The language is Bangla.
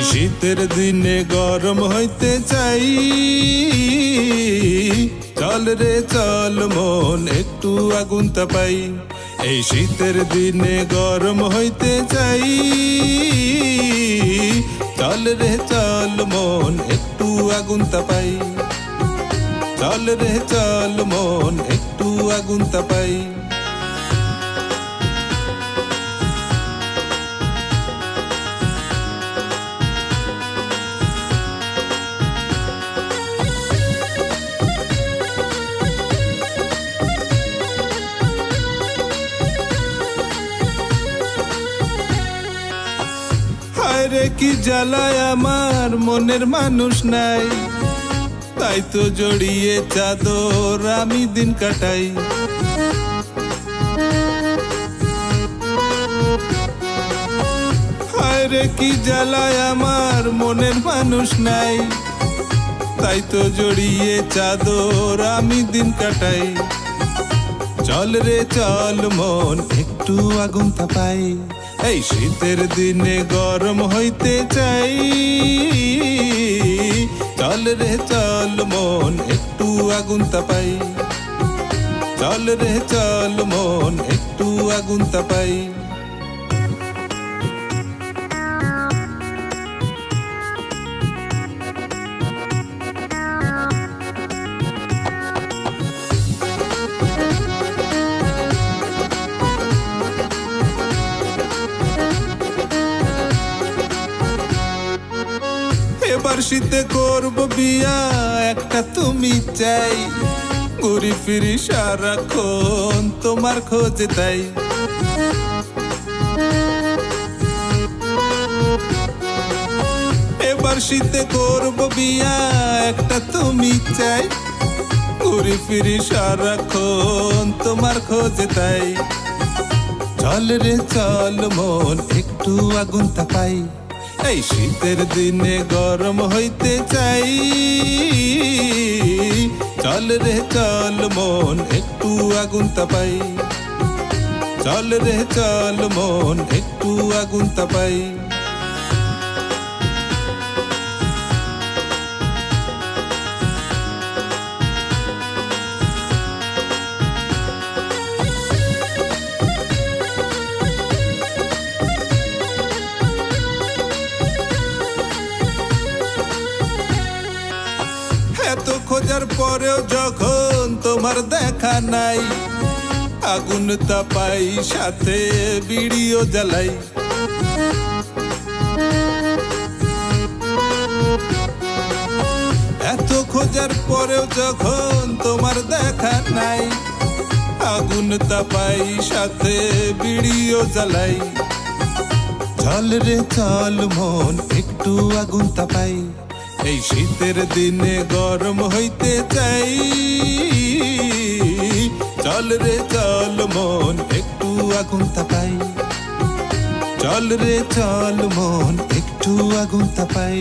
শীতের দিনে গরম হইতে চাই, চল রে চল মন একটু আগুন তাপাই। এই শীতের দিনে গরম হইতে চাই, চল রে চল মন একটু আগুন তাপাই। চল রে চল মন একটু আগুন তাপাই। রে কি জ্বালায় আমার মনের মানুষ নাই, তাই তো জড়িয়ে চাদর আমি দিন কাটাই। হায় রে কি জ্বালায় আমার মনের মানুষ নাই, তাই তো জড়িয়ে চাদর আমি দিন কাটাই। চল রে চল মন একটু আগুন তাপাই। এই শীতের দিনে গরম হইতে চাই, চল রে চল মন একটু আগুন তাপাই। চল রে চল মন একটু আগুন তাপাই। এবার শীতে করব বিয়া একটা তুমি চাই, ঘুরি ফিরি সারাক্ষণ তোমার খোঁজে তাই। এবার শীতে করব বিয়া একটা তুমি চাই, ঘুরি ফিরি সারাক্ষণ তোমার খোঁজে তাই। চল রে চল মন একটু আগুন তাপাই। এই শীতের দিনে গরম হইতে চাই, চল রে চল মন একটু আগুন তাপাই। চল রে চল মন একটু আগুন তাপাই। এত খোঁজার পরেও যখন তোমার দেখা নাই, আগুন তাপাই সাথে বিড়িও জ্বালাই। এত খোঁজার পরেও যখন তোমার দেখা নাই, আগুন তাপাই সাথে বিড়িও জ্বালাই। চল রে চল মন একটু আগুন তাপাই। এই শীতের দিনে গরম হইতে চাই, চল রে চল মন একটু আগুন তাপাই। চল রে চল মন একটু আগুন তাপাই।